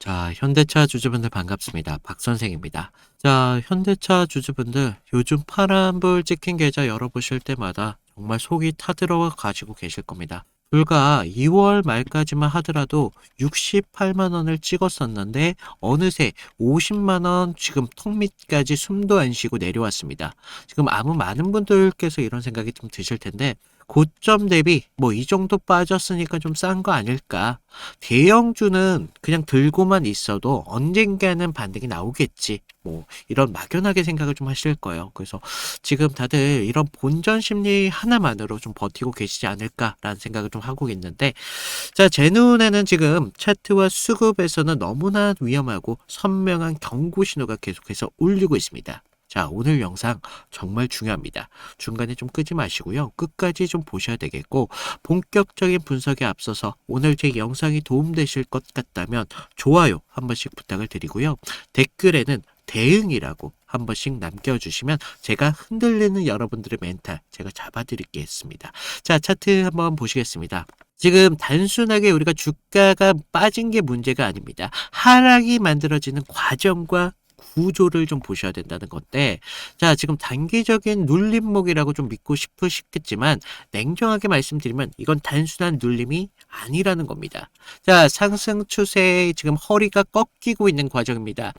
자, 현대차 주주분들 반갑습니다. 박 선생입니다. 자, 현대차 주주분들 요즘 파란불 찍힌 계좌 열어보실 때마다 정말 속이 타들어 가지고 계실 겁니다. 불과 2월 말까지만 하더라도 68만 원을 찍었었는데 어느새 50만 원 지금 턱 밑까지 숨도 안 쉬고 내려왔습니다. 지금 아무 많은 분들께서 이런 생각이 좀 드실 텐데 고점 대비 뭐 이 정도 빠졌으니까 좀 싼 거 아닐까? 대형주는 그냥 들고만 있어도 언젠가는 반등이 나오겠지. 뭐 이런 막연하게 생각을 좀 하실 거예요. 그래서 지금 다들 이런 본전 심리 하나만으로 좀 버티고 계시지 않을까라는 생각을 좀 하고 있는데, 자, 제 눈에는 지금 차트와 수급에서는 너무나 위험하고 선명한 경고 신호가 계속해서 울리고 있습니다. 자, 오늘 영상 정말 중요합니다. 중간에 좀 끄지 마시고요. 끝까지 좀 보셔야 되겠고, 본격적인 분석에 앞서서 오늘 제 영상이 도움되실 것 같다면 좋아요 한 번씩 부탁을 드리고요. 댓글에는 대응이라고 한 번씩 남겨주시면 제가 흔들리는 여러분들의 멘탈 제가 잡아드리겠습니다. 자, 차트 한번 보시겠습니다. 지금 단순하게 우리가 주가가 빠진 게 문제가 아닙니다. 하락이 만들어지는 과정과 구조를 좀 보셔야 된다는 건데, 자, 지금 단기적인 눌림목이라고 좀 믿고 싶으시겠지만 냉정하게 말씀드리면 이건 단순한 눌림이 아니라는 겁니다. 자, 상승 추세에 지금 허리가 꺾이고 있는 과정입니다.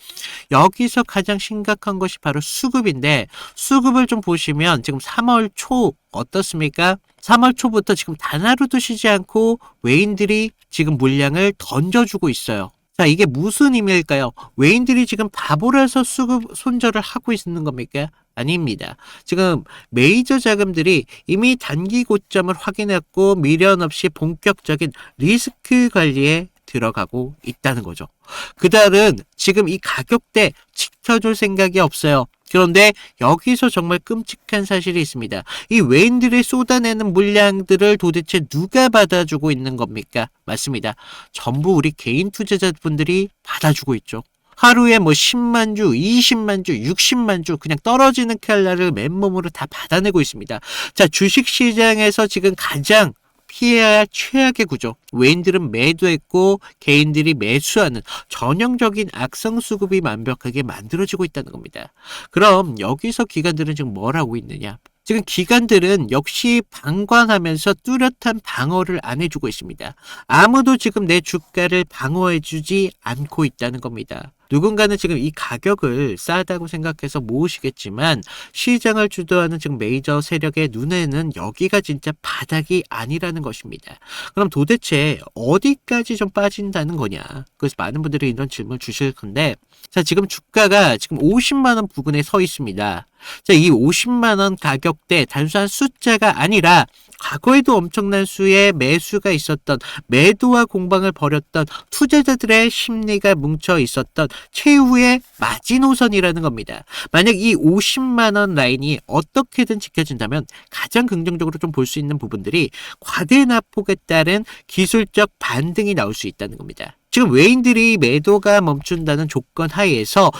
여기서 가장 심각한 것이 바로 수급인데, 수급을 좀 보시면 지금 3월 초 어떻습니까? 3월 초부터 지금 단 하루도 쉬지 않고 외인들이 지금 물량을 던져주고 있어요. 자, 이게 무슨 의미일까요? 외인들이 지금 바보라서 수급 손절을 하고 있는 겁니까? 아닙니다. 지금 메이저 자금들이 이미 단기 고점을 확인했고 미련 없이 본격적인 리스크 관리에 들어가고 있다는 거죠. 그달은 지금 이 가격대 지켜줄 생각이 없어요. 그런데 여기서 정말 끔찍한 사실이 있습니다. 이 외인들이 쏟아내는 물량들을 도대체 누가 받아주고 있는 겁니까? 맞습니다. 전부 우리 개인 투자자분들이 받아주고 있죠. 하루에 뭐 10만 주, 20만 주, 60만 주 그냥 떨어지는 칼날을 맨몸으로 다 받아내고 있습니다. 자, 주식시장에서 지금 가장 피해야 할 최악의 구조. 외인들은 매도했고 개인들이 매수하는 전형적인 악성 수급이 완벽하게 만들어지고 있다는 겁니다. 그럼 여기서 기관들은 지금 뭘 하고 있느냐? 지금 기관들은 역시 방관하면서 뚜렷한 방어를 안 해주고 있습니다. 아무도 지금 내 주가를 방어해주지 않고 있다는 겁니다. 누군가는 지금 이 가격을 싸다고 생각해서 모으시겠지만 시장을 주도하는 지금 메이저 세력의 눈에는 여기가 진짜 바닥이 아니라는 것입니다. 그럼 도대체 어디까지 좀 빠진다는 거냐? 그래서 많은 분들이 이런 질문을 주실 건데, 자, 지금 주가가 지금 50만 원 부근에 서 있습니다. 자, 이 50만 원 가격대 단순한 숫자가 아니라 과거에도 엄청난 수의 매수가 있었던, 매도와 공방을 벌였던 투자자들의 심리가 뭉쳐 있었던 최후의 마지노선이라는 겁니다. 만약 이 50만 원 라인이 어떻게든 지켜진다면 가장 긍정적으로 좀 볼 수 있는 부분들이 과대 낙폭에 따른 기술적 반등이 나올 수 있다는 겁니다. 지금 외인들이 매도가 멈춘다는 조건 하에서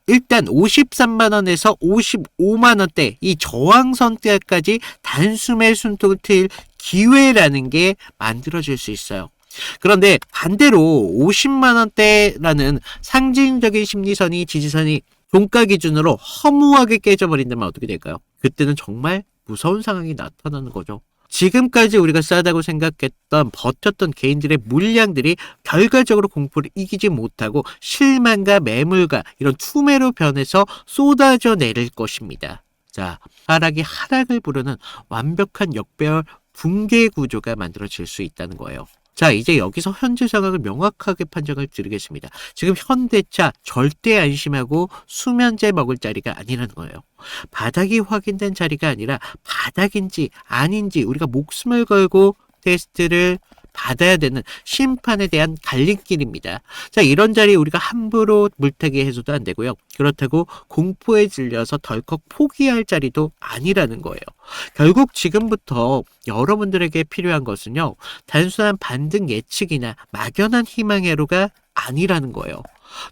일단 53만 원에서 55만 원대 이 저항선대까지 단숨에 숨통을 트일 기회라는 게 만들어질 수 있어요. 그런데 반대로 50만 원대라는 상징적인 심리선이, 지지선이 종가 기준으로 허무하게 깨져버린다면 어떻게 될까요? 그때는 정말 무서운 상황이 나타나는 거죠. 지금까지 우리가 싸다고 생각했던, 버텼던 개인들의 물량들이 결과적으로 공포를 이기지 못하고 실망과 매물과 이런 투매로 변해서 쏟아져 내릴 것입니다. 자, 하락이 하락을 부르는 완벽한 역배열 붕괴 구조가 만들어질 수 있다는 거예요. 자, 이제 여기서 현재 상황을 명확하게 판정을 드리겠습니다. 지금 현대차 절대 안심하고 수면제 먹을 자리가 아니라는 거예요. 바닥이 확인된 자리가 아니라 바닥인지 아닌지 우리가 목숨을 걸고 테스트를 받아야 되는 심판에 대한 갈림길입니다. 자, 이런 자리 우리가 함부로 물타기 해서도 안 되고요. 그렇다고 공포에 질려서 덜컥 포기할 자리도 아니라는 거예요. 결국 지금부터 여러분들에게 필요한 것은요, 단순한 반등 예측이나 막연한 희망회로가 아니라는 거예요.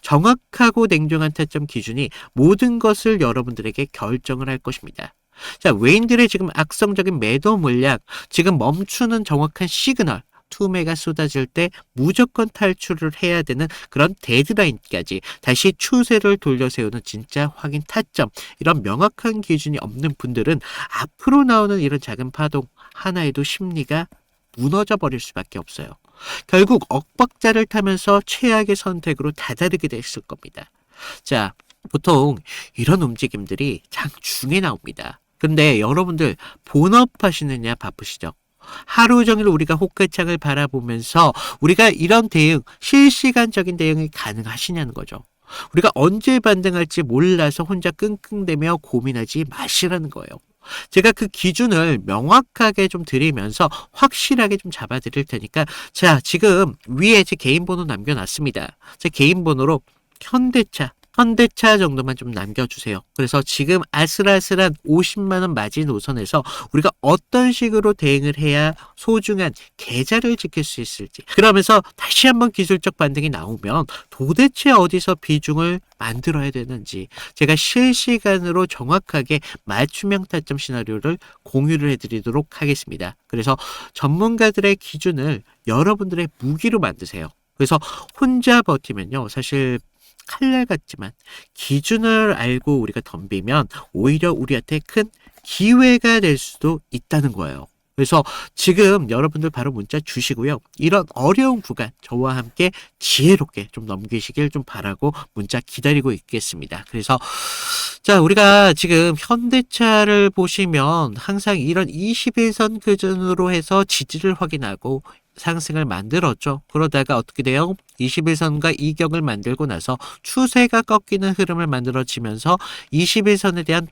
정확하고 냉정한 타점 기준이 모든 것을 여러분들에게 결정을 할 것입니다. 자, 외인들의 지금 악성적인 매도 물량, 지금 멈추는 정확한 시그널, 투매가 쏟아질 때 무조건 탈출을 해야 되는 그런 데드라인까지 다시 추세를 돌려 세우는 진짜 확인 타점, 이런 명확한 기준이 없는 분들은 앞으로 나오는 이런 작은 파동 하나에도 심리가 무너져 버릴 수밖에 없어요. 결국 엇박자를 타면서 최악의 선택으로 다다르게 됐을 겁니다. 자, 보통 이런 움직임들이 장중에 나옵니다. 근데 여러분들 본업 하시느냐 바쁘시죠? 하루 종일 우리가 호가창을 바라보면서 우리가 이런 대응, 실시간적인 대응이 가능하시냐는 거죠. 우리가 언제 반등할지 몰라서 혼자 끙끙대며 고민하지 마시라는 거예요. 제가 그 기준을 명확하게 좀 드리면서 확실하게 좀 잡아드릴 테니까, 자, 지금 위에 제 개인 번호 남겨놨습니다. 제 개인 번호로 현대차 정도만 좀 남겨주세요. 그래서 지금 아슬아슬한 50만원 마지노선에서 우리가 어떤 식으로 대응을 해야 소중한 계좌를 지킬 수 있을지, 그러면서 다시 한번 기술적 반등이 나오면 도대체 어디서 비중을 만들어야 되는지 제가 실시간으로 정확하게 맞춤형 타점 시나리오를 공유를 해드리도록 하겠습니다. 그래서 전문가들의 기준을 여러분들의 무기로 만드세요. 그래서 혼자 버티면요, 사실 칼날 같지만 기준을 알고 우리가 덤비면 오히려 우리한테 큰 기회가 될 수도 있다는 거예요. 그래서 지금 여러분들 바로 문자 주시고요. 이런 어려운 구간 저와 함께 지혜롭게 좀 넘기시길 좀 바라고 문자 기다리고 있겠습니다. 그래서 자, 우리가 지금 현대차를 보시면 항상 이런 21선 기준으로 해서 지지를 확인하고 상승을 만들었죠. 그러다가 어떻게 돼요? 21선과 이격을 만들고 나서 추세가 꺾이는 흐름을 만들어지면서 21선에 대한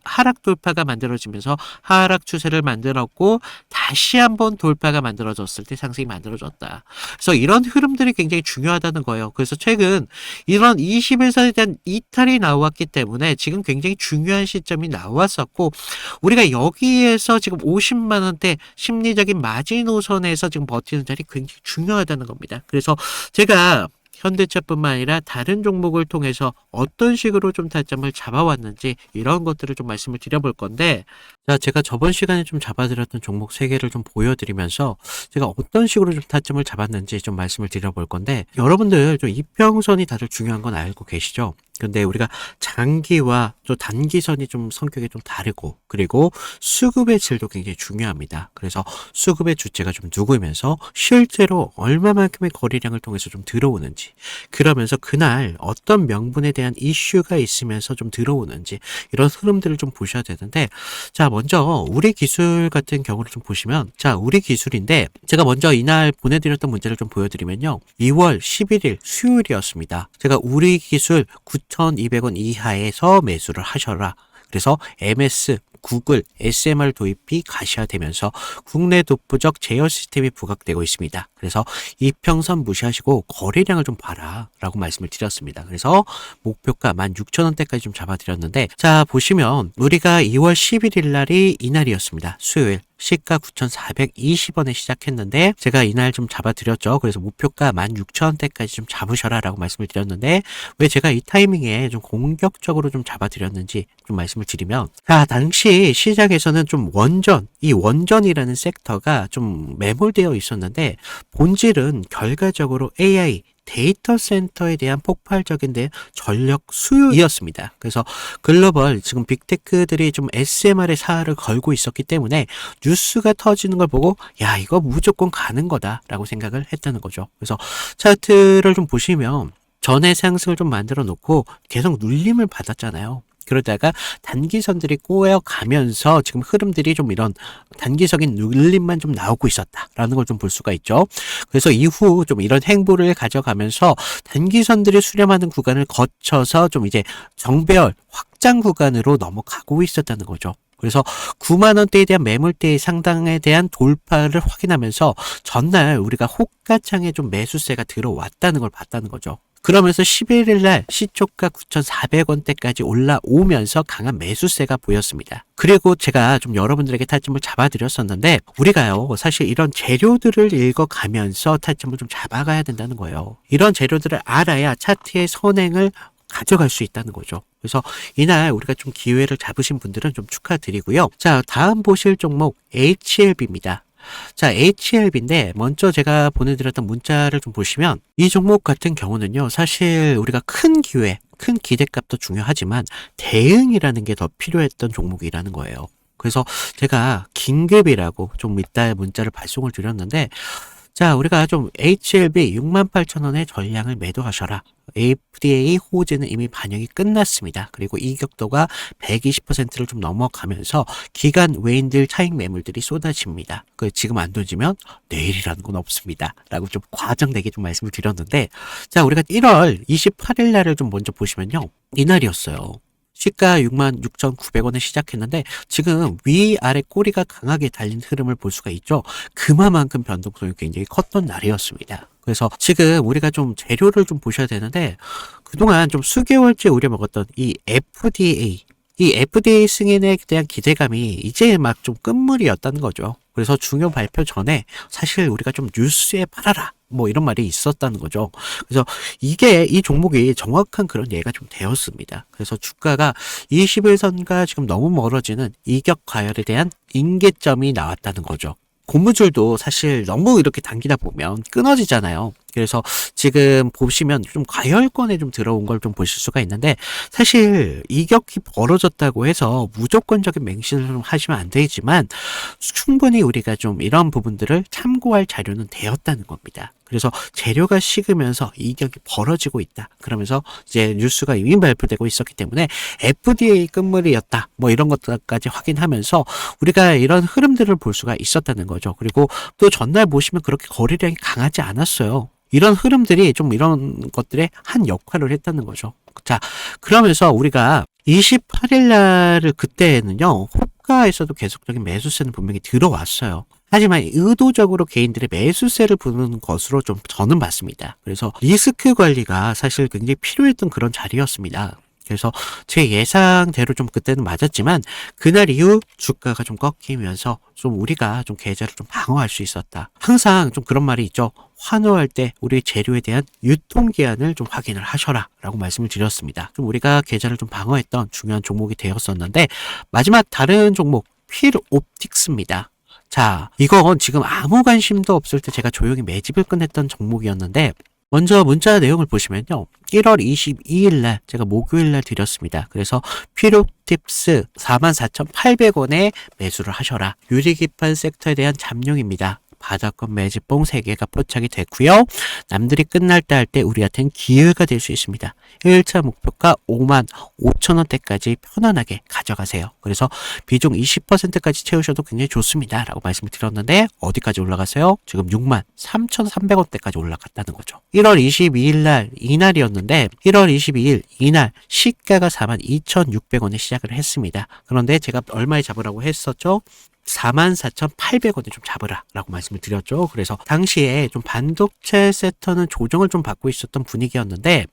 하락 돌파가 만들어지면서 하락 추세를 만들었고, 다시 한번 돌파가 만들어졌을 때 상승이 만들어졌다. 그래서 이런 흐름들이 굉장히 중요하다는 거예요. 그래서 최근 이런 21선에 대한 이탈이 나왔기 때문에 지금 굉장히 중요한 시점이 나왔었고, 우리가 여기에서 지금 50만원대 심리적인 마지노선에서 지금 버티는 자리 굉장히 중요하다는 겁니다. 그래서 제가 현대차뿐만 아니라 다른 종목을 통해서 어떤 식으로 좀 타점을 잡아왔는지 이런 것들을 좀 말씀을 드려볼 건데, 자, 제가 저번 시간에 좀 잡아드렸던 종목 3개를 좀 보여드리면서 제가 어떤 식으로 좀 타점을 잡았는지 좀 말씀을 드려볼 건데, 여러분들 좀 이평선이 다들 중요한 건 알고 계시죠? 근데 우리가 장기와 또 단기선이 좀 성격이 좀 다르고, 그리고 수급의 질도 굉장히 중요합니다. 그래서 수급의 주체가 좀 누구면서 실제로 얼마만큼의 거래량을 통해서 좀 들어오는지, 그러면서 그날 어떤 명분에 대한 이슈가 있으면서 좀 들어오는지, 이런 흐름들을 좀 보셔야 되는데, 자, 먼저 우리 기술 같은 경우를 좀 보시면, 자, 우리 기술인데 제가 먼저 이날 보내드렸던 문제를 좀 보여드리면요, 2월 11일 수요일이었습니다. 제가 우리 기술 9,200원 이하에서 매수를 하셔라. 그래서 MS, 구글, SMR 도입이 가시화되면서 국내 독보적 제어 시스템이 부각되고 있습니다. 그래서 이평선 무시하시고 거래량을 좀 봐라 라고 말씀을 드렸습니다. 그래서 목표가 16,000원대까지 좀 잡아드렸는데, 자, 보시면 우리가 2월 11일 날이 이날이었습니다. 수요일. 시가 9,420원에 시작했는데 제가 이날 좀 잡아드렸죠. 그래서 목표가 16,000원대까지 좀 잡으셔라 라고 말씀을 드렸는데, 왜 제가 이 타이밍에 좀 공격적으로 좀 잡아드렸는지 좀 말씀을 드리면, 자, 당시 시장에서는 좀 이 원전이라는 섹터가 좀 매몰되어 있었는데, 본질은 결과적으로 AI 데이터 센터에 대한 폭발적인 전력 수요이었습니다. 그래서 글로벌 지금 빅테크들이 좀 SMR의 사활을 걸고 있었기 때문에 뉴스가 터지는 걸 보고, 야, 이거 무조건 가는 거다라고 생각을 했다는 거죠. 그래서 차트를 좀 보시면 전에 상승을 좀 만들어 놓고 계속 눌림을 받았잖아요. 그러다가 단기선들이 꼬여가면서 지금 흐름들이 좀 이런 단기적인 눌림만 좀 나오고 있었다라는 걸 좀 볼 수가 있죠. 그래서 이후 좀 이런 행보를 가져가면서 단기선들이 수렴하는 구간을 거쳐서 좀 이제 정배열 확장 구간으로 넘어가고 있었다는 거죠. 그래서 9만원대에 대한 매물대의 상당에 대한 돌파를 확인하면서 전날 우리가 호가창에 좀 매수세가 들어왔다는 걸 봤다는 거죠. 그러면서 11일 날 시초가 9,400원대까지 올라오면서 강한 매수세가 보였습니다. 그리고 제가 좀 여러분들에게 타점을 잡아드렸었는데, 우리가요, 사실 이런 재료들을 읽어가면서 타점을 좀 잡아가야 된다는 거예요. 이런 재료들을 알아야 차트의 선행을 가져갈 수 있다는 거죠. 그래서 이날 우리가 좀 기회를 잡으신 분들은 좀 축하드리고요. 자, 다음 보실 종목 HLB입니다. 자, HLB인데 먼저 제가 보내드렸던 문자를 좀 보시면 이 종목 같은 경우는요, 사실 우리가 큰 기회, 큰 기대값도 중요하지만 대응이라는 게 더 필요했던 종목이라는 거예요. 그래서 제가 긴급이라고 좀 이따 문자를 발송을 드렸는데, 자, 우리가 좀 HLB 68,000원에 전량을 매도하셔라. FDA 호재는 이미 반영이 끝났습니다. 그리고 이격도가 120%를 좀 넘어가면서 기간 외인들 차익 매물들이 쏟아집니다. 지금 안 던지면 내일이라는 건 없습니다. 라고 좀 과장되게 좀 말씀을 드렸는데, 자, 우리가 1월 28일 날을 좀 먼저 보시면요. 이날이었어요. 시가 66,900원에 시작했는데 지금 위아래 꼬리가 강하게 달린 흐름을 볼 수가 있죠. 그만큼 변동성이 굉장히 컸던 날이었습니다. 그래서 지금 우리가 좀 재료를 좀 보셔야 되는데, 그동안 좀 수개월째 우려먹었던 이 FDA 승인에 대한 기대감이 이제 막 좀 끝물이었다는 거죠. 그래서 중요 발표 전에 사실 우리가 좀 뉴스에 팔아라 뭐 이런 말이 있었다는 거죠. 그래서 이 종목이 정확한 그런 예가 좀 되었습니다. 그래서 주가가 21선과 지금 너무 멀어지는 이격 과열에 대한 임계점이 나왔다는 거죠. 고무줄도 사실 너무 이렇게 당기다 보면 끊어지잖아요. 그래서 지금 보시면 좀 과열권에 좀 들어온 걸 좀 보실 수가 있는데, 사실 이격이 벌어졌다고 해서 무조건적인 맹신을 좀 하시면 안 되지만 충분히 우리가 좀 이런 부분들을 참고할 자료는 되었다는 겁니다. 그래서 재료가 식으면서 이격이 벌어지고 있다. 그러면서 이제 뉴스가 이미 발표되고 있었기 때문에 FDA 끝물이었다. 뭐 이런 것까지 확인하면서 우리가 이런 흐름들을 볼 수가 있었다는 거죠. 그리고 또 전날 보시면 그렇게 거래량이 강하지 않았어요. 이런 흐름들이 좀 이런 것들의 한 역할을 했다는 거죠. 자, 그러면서 우리가 28일 날을 그때는요, 호가에서도 계속적인 매수세는 분명히 들어왔어요. 하지만 의도적으로 개인들의 매수세를 부르는 것으로 좀 저는 봤습니다. 그래서 리스크 관리가 사실 굉장히 필요했던 그런 자리였습니다. 그래서 제 예상대로 좀 그때는 맞았지만 그날 이후 주가가 좀 꺾이면서 좀 우리가 좀 계좌를 좀 방어할 수 있었다. 항상 좀 그런 말이 있죠. 환호할 때 우리 재료에 대한 유통기한을 좀 확인을 하셔라 라고 말씀을 드렸습니다. 좀 우리가 계좌를 좀 방어했던 중요한 종목이 되었었는데, 마지막 다른 종목 필옵틱스입니다. 자, 이건 지금 아무 관심도 없을 때 제가 조용히 매집을 끝냈던 종목이었는데, 먼저 문자 내용을 보시면요. 1월 22일 날 제가 목요일 날 드렸습니다. 그래서 필옵틱스 44,800원에 매수를 하셔라. 유리기판 섹터에 대한 잠룡입니다. 바닥권 매집봉 3개가 포착이 됐고요. 남들이 끝날 때 할 때 우리한테는 기회가 될 수 있습니다. 1차 목표가 55,000원대까지 편안하게 가져가세요. 그래서 비중 20%까지 채우셔도 굉장히 좋습니다. 라고 말씀을 드렸는데 어디까지 올라갔어요? 지금 63,300원대까지 올라갔다는 거죠. 1월 22일 날 이날이었는데 1월 22일 이날 시가가 42,600원에 시작을 했습니다. 그런데 제가 얼마에 잡으라고 했었죠? 44,800원에 좀 잡으라 라고 말씀을 드렸죠. 그래서 당시에 좀 반도체 섹터는 조정을 좀 받고 있었던 분위기였는데,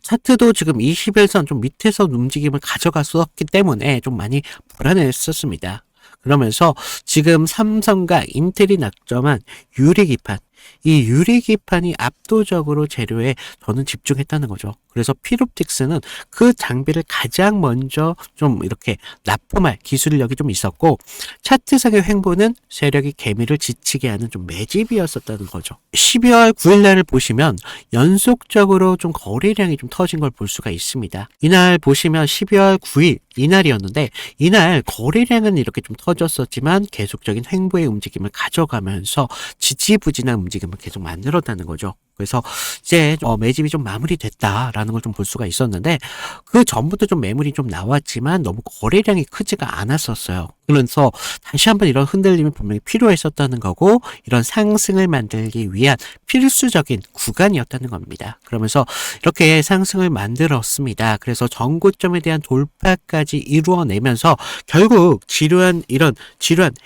차트도 지금 21선 좀 밑에서 움직임을 가져갔었기 때문에 좀 많이 불안했었습니다. 그러면서 지금 삼성과 인텔이 낙점한 유리기판, 이 유리기판이 압도적으로 재료에 저는 집중했다는 거죠. 그래서 필옵틱스는 그 장비를 가장 먼저 좀 이렇게 납품할 기술력이 좀 있었고, 차트상의 횡보는 세력이 개미를 지치게 하는 좀 매집이었었다는 거죠. 12월 9일 날을 보시면 연속적으로 좀 거래량이 좀 터진 걸 볼 수가 있습니다. 이날 보시면 12월 9일 이날이었는데 이날 거래량은 이렇게 좀 터졌었지만 계속적인 횡보의 움직임을 가져가면서 지지부진한 움직임을 계속 만들었다는 거죠. 그래서 이제 매집이 좀 마무리됐다라는 걸 좀 볼 수가 있었는데, 그 전부터 좀 매물이 좀 나왔지만 너무 거래량이 크지가 않았었어요. 그래서 다시 한번 이런 흔들림이 분명히 필요했었다는 거고, 이런 상승을 만들기 위한 필수적인 구간이었다는 겁니다. 그러면서 이렇게 상승을 만들었습니다. 그래서 전고점에 대한 돌파까지 이루어내면서 결국 지루한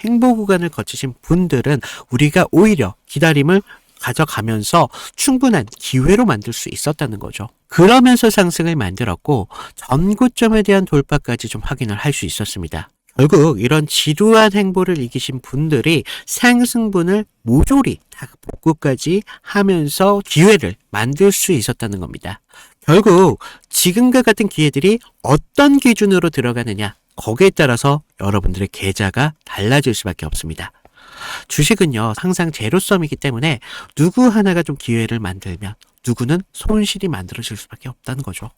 행보 구간을 거치신 분들은 우리가 오히려 기다림을 가져가면서 충분한 기회로 만들 수 있었다는 거죠. 그러면서 상승을 만들었고 전고점에 대한 돌파까지 좀 확인을 할 수 있었습니다. 결국 이런 지루한 행보를 이기신 분들이 상승분을 모조리 다 복구까지 하면서 기회를 만들 수 있었다는 겁니다. 결국 지금과 같은 기회들이 어떤 기준으로 들어가느냐, 거기에 따라서 여러분들의 계좌가 달라질 수밖에 없습니다. 주식은요, 항상 제로섬이기 때문에 누구 하나가 좀 기회를 만들면 누구는 손실이 만들어질 수밖에 없다는 거죠.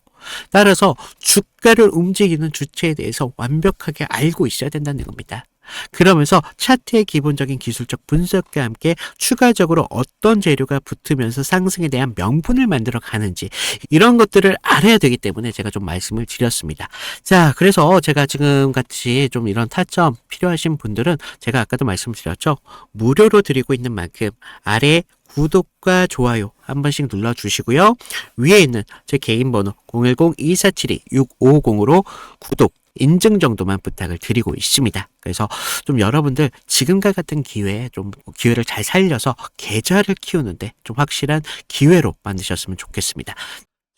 따라서 주가를 움직이는 주체에 대해서 완벽하게 알고 있어야 된다는 겁니다. 그러면서 차트의 기본적인 기술적 분석과 함께 추가적으로 어떤 재료가 붙으면서 상승에 대한 명분을 만들어 가는지 이런 것들을 알아야 되기 때문에 제가 좀 말씀을 드렸습니다. 자, 그래서 제가 지금 같이 좀 이런 타점 필요하신 분들은 제가 아까도 말씀드렸죠. 무료로 드리고 있는 만큼 아래 구독과 좋아요 한 번씩 눌러주시고요. 위에 있는 제 개인 번호 010-2472-6550으로 구독 인증 정도만 부탁을 드리고 있습니다. 그래서 좀 여러분들 지금과 같은 기회에 좀 기회를 잘 살려서 계좌를 키우는데 좀 확실한 기회로 만드셨으면 좋겠습니다.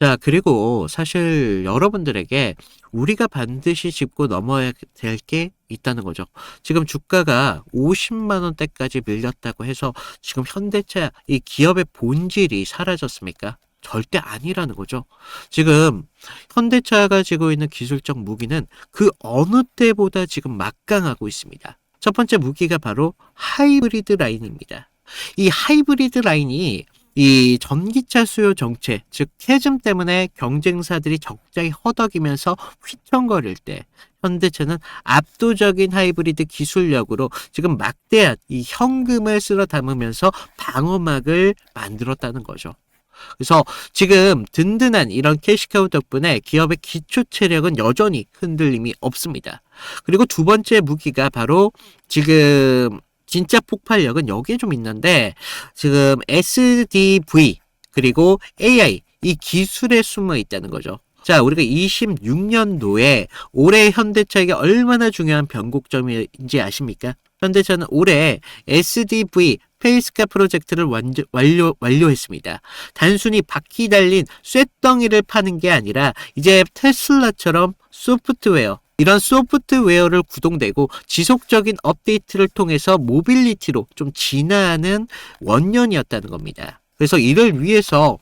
자, 그리고 사실 여러분들에게 우리가 반드시 짚고 넘어야 될 게 있다는 거죠. 지금 주가가 50만 원대까지 밀렸다고 해서 지금 현대차 이 기업의 본질이 사라졌습니까? 절대 아니라는 거죠. 지금 현대차가 지고 있는 기술적 무기는 그 어느 때보다 지금 막강하고 있습니다. 첫 번째 무기가 바로 하이브리드 라인입니다. 이 하이브리드 라인이 이 전기차 수요 정체, 즉 캐즘 때문에 경쟁사들이 적자에 허덕이면서 휘청거릴 때 현대차는 압도적인 하이브리드 기술력으로 지금 막대한 이 현금을 쓸어 담으면서 방어막을 만들었다는 거죠. 그래서 지금 든든한 이런 캐시카우 덕분에 기업의 기초 체력은 여전히 흔들림이 없습니다. 그리고 두 번째 무기가 바로 지금 진짜 폭발력은 여기에 좀 있는데 지금 SDV 그리고 AI 이 기술에 숨어 있다는 거죠. 자, 우리가 26년도에 올해 현대차에게 얼마나 중요한 변곡점인지 아십니까? 현대차는 올해 SDV 페이스카 프로젝트를 완료했습니다. 단순히 바퀴 달린 쇳덩이를 파는 게 아니라 이제 테슬라처럼 소프트웨어, 이런 소프트웨어를 구동되고 지속적인 업데이트를 통해서 모빌리티로 좀 진화하는 원년이었다는 겁니다. 그래서 이를 위해서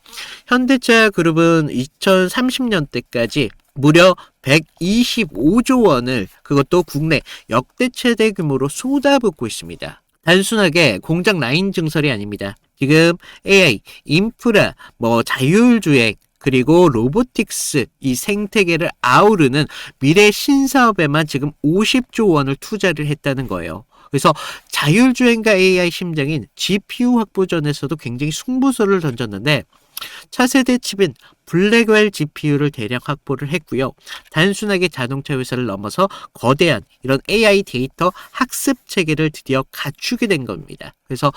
현대차 그룹은 2030년대까지 무려 125조 원을 그것도 국내 역대 최대 규모로 쏟아붓고 있습니다. 단순하게 공장 라인 증설이 아닙니다. 지금 AI, 인프라, 자율주행, 그리고 로보틱스 이 생태계를 아우르는 미래 신사업에만 지금 50조 원을 투자를 했다는 거예요. 그래서 자율주행과 AI 심장인 GPU 확보전에서도 굉장히 승부수를 던졌는데 차세대 칩인 블랙웰 GPU를 대량 확보를 했고요. 단순하게 자동차 회사를 넘어서 거대한 이런 AI 데이터 학습 체계를 드디어 갖추게 된 겁니다. 그래서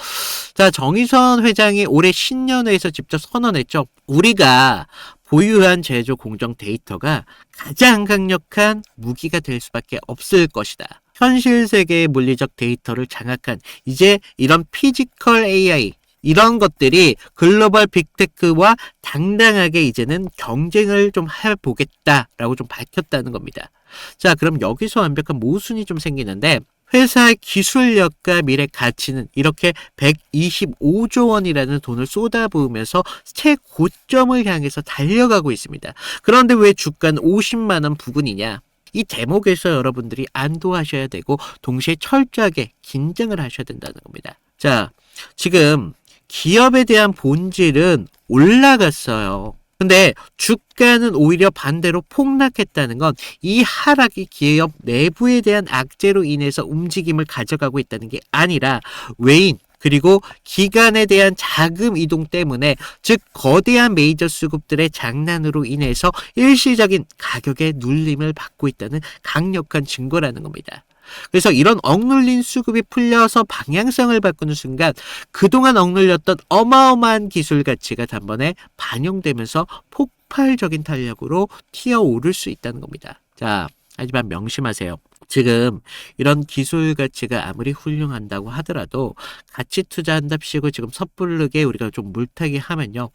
자, 정의선 회장이 올해 신년회에서 직접 선언했죠. 우리가 보유한 제조 공정 데이터가 가장 강력한 무기가 될 수밖에 없을 것이다. 현실 세계의 물리적 데이터를 장악한 이제 이런 피지컬 AI 이런 것들이 글로벌 빅테크와 당당하게 이제는 경쟁을 좀 해보겠다라고 좀 밝혔다는 겁니다. 자, 그럼 여기서 완벽한 모순이 좀 생기는데 회사의 기술력과 미래 가치는 이렇게 125조 원이라는 돈을 쏟아부으면서 최고점을 향해서 달려가고 있습니다. 그런데 왜 주가는 50만 원 부근이냐? 이 대목에서 여러분들이 안도하셔야 되고 동시에 철저하게 긴장을 하셔야 된다는 겁니다. 자, 지금 기업에 대한 본질은 올라갔어요. 근데 주가는 오히려 반대로 폭락했다는 건 이 하락이 기업 내부에 대한 악재로 인해서 움직임을 가져가고 있다는 게 아니라 외인 그리고 기관에 대한 자금 이동 때문에 즉 거대한 메이저 수급들의 장난으로 인해서 일시적인 가격의 눌림을 받고 있다는 강력한 증거라는 겁니다. 그래서 이런 억눌린 수급이 풀려서 방향성을 바꾸는 순간 그동안 억눌렸던 어마어마한 기술 가치가 단번에 반영되면서 폭발적인 탄력으로 튀어오를 수 있다는 겁니다. 자, 하지만 명심하세요. 지금 이런 기술 가치가 아무리 훌륭한다고 하더라도 가치 투자한답시고 지금 섣부르게 우리가 좀 물타기 하면요.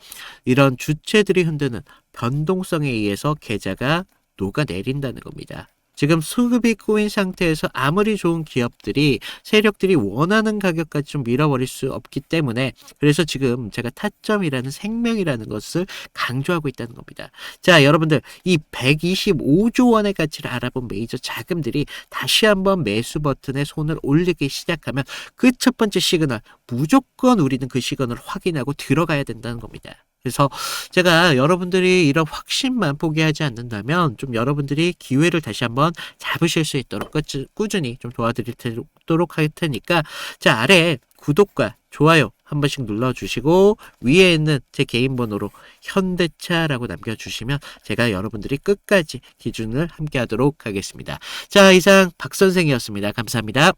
이런 주체들이 흔드는 변동성에 의해서 계좌가 녹아내린다는 겁니다. 지금 수급이 꼬인 상태에서 아무리 좋은 기업들이 세력들이 원하는 가격까지 좀 밀어버릴 수 없기 때문에 그래서 지금 제가 타점이라는 생명이라는 것을 강조하고 있다는 겁니다. 자, 여러분들 이 125조 원의 가치를 알아본 메이저 자금들이 다시 한번 매수 버튼에 손을 올리기 시작하면 그 첫 번째 시그널 무조건 우리는 그 시그널을 확인하고 들어가야 된다는 겁니다. 그래서 제가 여러분들이 이런 확신만 포기하지 않는다면 좀 여러분들이 기회를 다시 한번 잡으실 수 있도록 꾸준히 좀 도와드리도록 할 테니까 자 아래 구독과 좋아요 한 번씩 눌러주시고 위에 있는 제 개인 번호로 현대차라고 남겨주시면 제가 여러분들이 끝까지 기준을 함께 하도록 하겠습니다. 자 이상 박 선생이었습니다. 감사합니다.